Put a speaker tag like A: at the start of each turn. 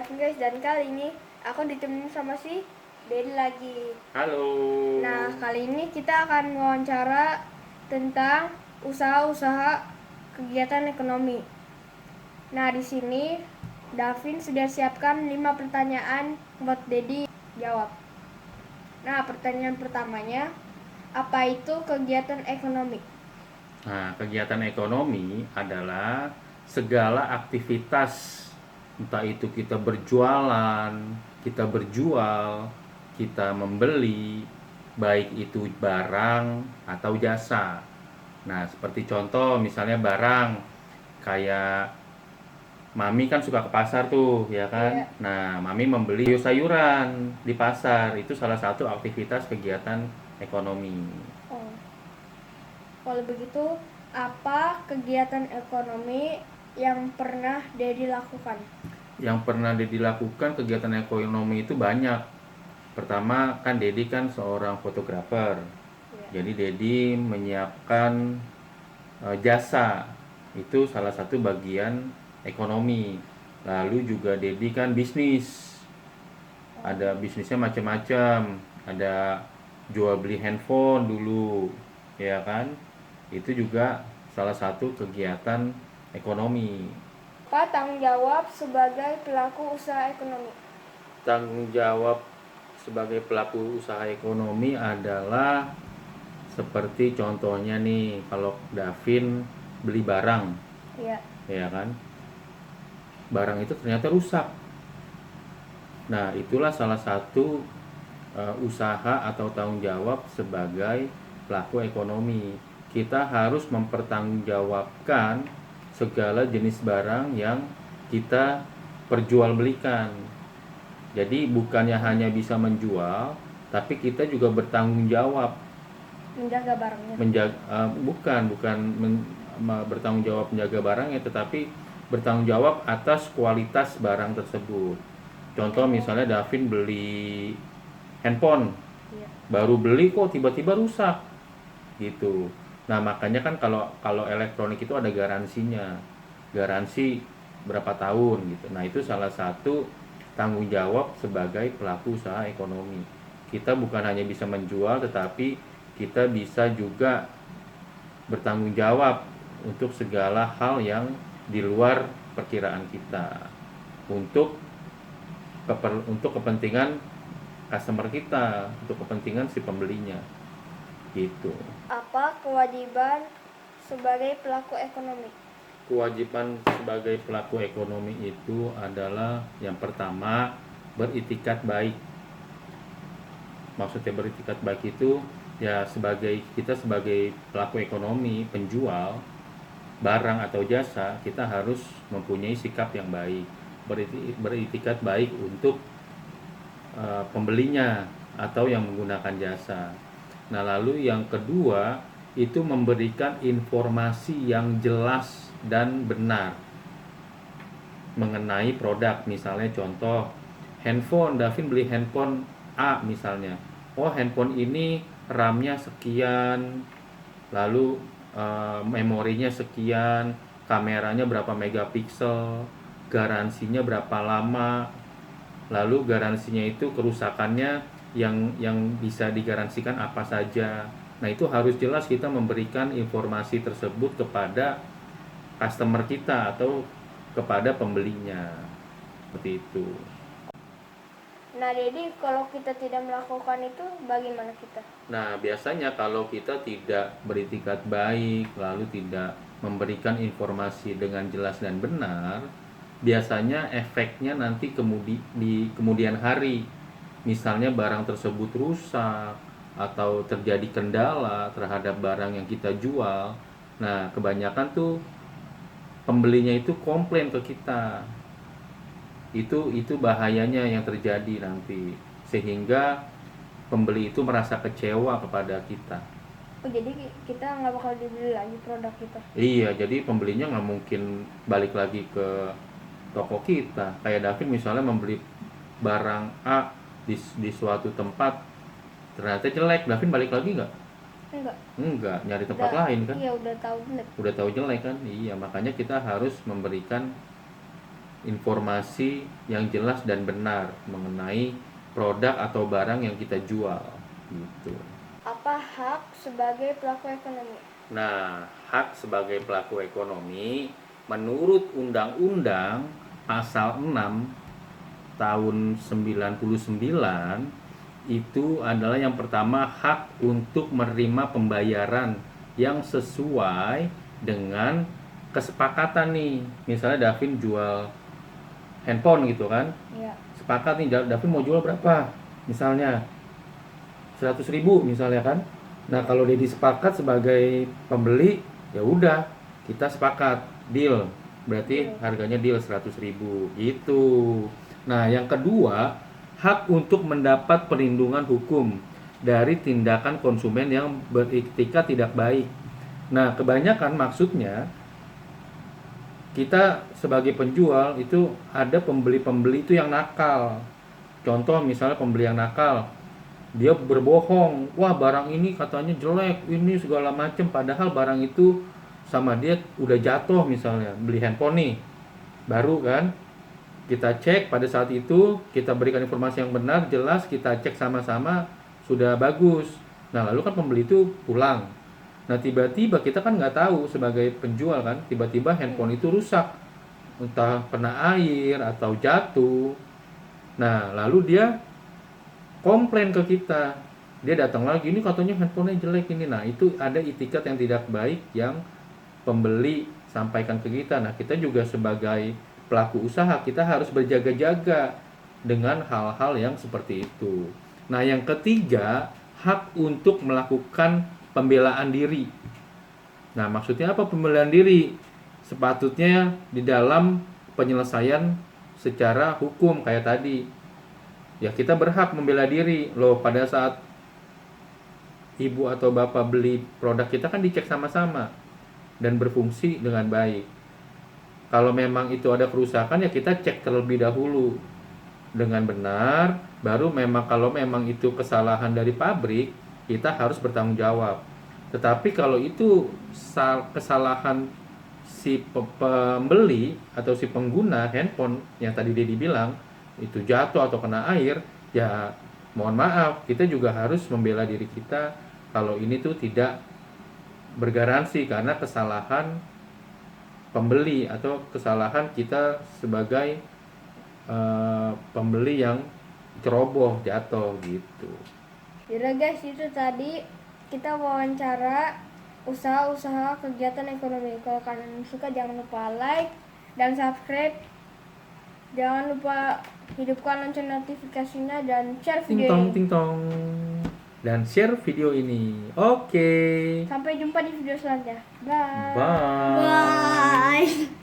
A: Davin guys, dan kali ini aku ditemenin sama si Dedi lagi.
B: Halo.
A: Nah, kali ini kita akan wawancara tentang usaha-usaha kegiatan ekonomi. Nah, di sini Davin sudah siapkan 5 pertanyaan buat Dedi jawab. Nah, pertanyaan pertamanya, apa itu kegiatan ekonomi?
B: Nah, kegiatan ekonomi adalah segala aktivitas, entah itu kita berjualan, kita berjual, kita membeli, baik itu barang atau jasa. Nah, seperti contoh misalnya barang kayak Mami kan suka ke pasar tuh, ya kan?
A: Iya.
B: Nah, Mami membeli sayuran di pasar. Itu salah satu aktivitas kegiatan ekonomi.
A: Oh. Kalau begitu, apa kegiatan ekonomi yang pernah Dedi lakukan?
B: Yang pernah Dedi lakukan kegiatan ekonomi itu banyak. Pertama kan Dedi kan seorang fotografer.
A: Ya.
B: Jadi Dedi menyiapkan jasa. Itu salah satu bagian ekonomi. Lalu juga Dedi kan bisnis. Ada bisnisnya macam-macam. Ada jual beli handphone dulu, ya kan? Itu juga salah satu kegiatan ekonomi.
A: Apa tanggung jawab sebagai pelaku usaha ekonomi?
B: Tanggung jawab sebagai pelaku usaha ekonomi adalah seperti contohnya nih, kalau Davin beli barang,
A: Ya.
B: ya kan, barang itu ternyata rusak. Nah, itulah salah satu usaha atau tanggung jawab sebagai pelaku ekonomi. Kita harus mempertanggungjawabkan segala jenis barang yang kita perjualbelikan. Jadi bukannya hanya bisa menjual, tapi kita juga bertanggung jawab
A: Menjaga barangnya.
B: bertanggung jawab menjaga barangnya, tetapi bertanggung jawab atas kualitas barang tersebut. Contoh misalnya Davin beli handphone,
A: Ya.
B: baru beli kok tiba-tiba rusak, gitu. Nah makanya kan kalau kalau elektronik itu ada garansinya, garansi berapa tahun gitu. Nah itu salah satu tanggung jawab sebagai pelaku usaha ekonomi. Kita bukan hanya bisa menjual, tetapi kita bisa juga bertanggung jawab untuk segala hal yang di luar perkiraan kita, untuk untuk kepentingan customer kita, untuk kepentingan si pembelinya, gitu.
A: Apa kewajiban sebagai pelaku ekonomi?
B: Kewajiban sebagai pelaku ekonomi itu adalah yang pertama, beritikat baik. Maksudnya beritikat baik itu ya kita sebagai pelaku ekonomi, penjual barang atau jasa, kita harus mempunyai sikap yang baik, beritikat baik untuk pembelinya atau yang menggunakan jasa. Nah, lalu yang kedua itu memberikan informasi yang jelas dan benar mengenai produk. Misalnya contoh handphone, Davin beli handphone A misalnya. Oh, handphone ini RAM-nya sekian, lalu memorinya sekian, kameranya berapa megapiksel, garansinya berapa lama, lalu garansinya itu kerusakannya yang bisa digaransikan apa saja. Nah itu harus jelas kita memberikan informasi tersebut kepada customer kita atau kepada pembelinya, seperti itu.
A: Nah, jadi kalau kita tidak melakukan itu, bagaimana kita?
B: Nah biasanya kalau kita tidak beritikat baik, lalu tidak memberikan informasi dengan jelas dan benar, biasanya efeknya nanti di kemudian hari, misalnya barang tersebut rusak atau terjadi kendala terhadap barang yang kita jual. Nah kebanyakan tuh pembelinya itu komplain ke kita. Itu bahayanya yang terjadi nanti, sehingga pembeli itu merasa kecewa kepada kita.
A: Oh, jadi kita nggak bakal dibeli lagi produk kita?
B: Iya, jadi pembelinya nggak mungkin balik lagi ke toko kita. Kayak Davin misalnya membeli barang A di suatu tempat, ternyata jelek, Davin balik lagi nggak? Enggak, nyari tempat
A: Udah,
B: lain kan?
A: iya udah tahu jelek.
B: Udah tahu jelek kan? Iya, makanya kita harus memberikan informasi yang jelas dan benar mengenai produk atau barang yang kita jual gitu.
A: Apa hak sebagai pelaku ekonomi?
B: Nah, hak sebagai pelaku ekonomi menurut Undang-Undang Pasal 6 tahun 99 itu adalah yang pertama hak untuk menerima pembayaran yang sesuai dengan kesepakatan nih. Misalnya Davin jual handphone gitu kan,
A: Iya.
B: sepakat nih Davin mau jual berapa, misalnya 100.000 misalnya kan. Nah kalau dia sepakat sebagai pembeli, ya udah kita sepakat deal, berarti harganya deal 100.000 gitu. Nah yang kedua, hak untuk mendapat perlindungan hukum dari tindakan konsumen yang beretika tidak baik. Nah kebanyakan maksudnya kita sebagai penjual itu ada pembeli-pembeli itu yang nakal. Contoh misalnya pembeli yang nakal, dia berbohong, wah barang ini katanya jelek, ini segala macam, padahal barang itu sama dia udah jatuh. Misalnya beli handphone nih baru kan, kita cek pada saat itu, kita berikan informasi yang benar, jelas, kita cek sama-sama sudah bagus. Nah lalu kan pembeli itu pulang. Nah tiba-tiba kita kan nggak tahu sebagai penjual kan, tiba-tiba handphone itu rusak, entah kena air atau jatuh. Nah lalu dia komplain ke kita, dia datang lagi, ini katanya handphonenya jelek ini. Nah itu ada itikat yang tidak baik yang pembeli sampaikan ke kita. Nah kita juga sebagai pelaku usaha kita harus berjaga-jaga dengan hal-hal yang seperti itu. Nah yang ketiga, hak untuk melakukan pembelaan diri. Nah maksudnya apa pembelaan diri? Sepatutnya di dalam penyelesaian secara hukum kayak tadi, ya kita berhak membela diri loh. Pada saat ibu atau bapak beli produk kita kan dicek sama-sama dan berfungsi dengan baik. Kalau memang itu ada kerusakan ya kita cek terlebih dahulu dengan benar, baru memang kalau memang itu kesalahan dari pabrik, kita harus bertanggung jawab. Tetapi kalau itu kesalahan si pembeli atau si pengguna handphone yang tadi dia dibilang itu jatuh atau kena air, ya mohon maaf, kita juga harus membela diri kita kalau ini tuh tidak bergaransi karena kesalahan pembeli atau kesalahan kita sebagai pembeli yang ceroboh jatuh gitu.
A: Yaudah guys, itu tadi kita wawancara usaha-usaha kegiatan ekonomi. Kalau kalian suka jangan lupa like dan subscribe. Jangan lupa hidupkan lonceng notifikasinya dan share video ini.
B: Ting tong. Dan share video ini. Oke.
A: Sampai jumpa di video selanjutnya. Bye.
B: Bye.
C: Bye.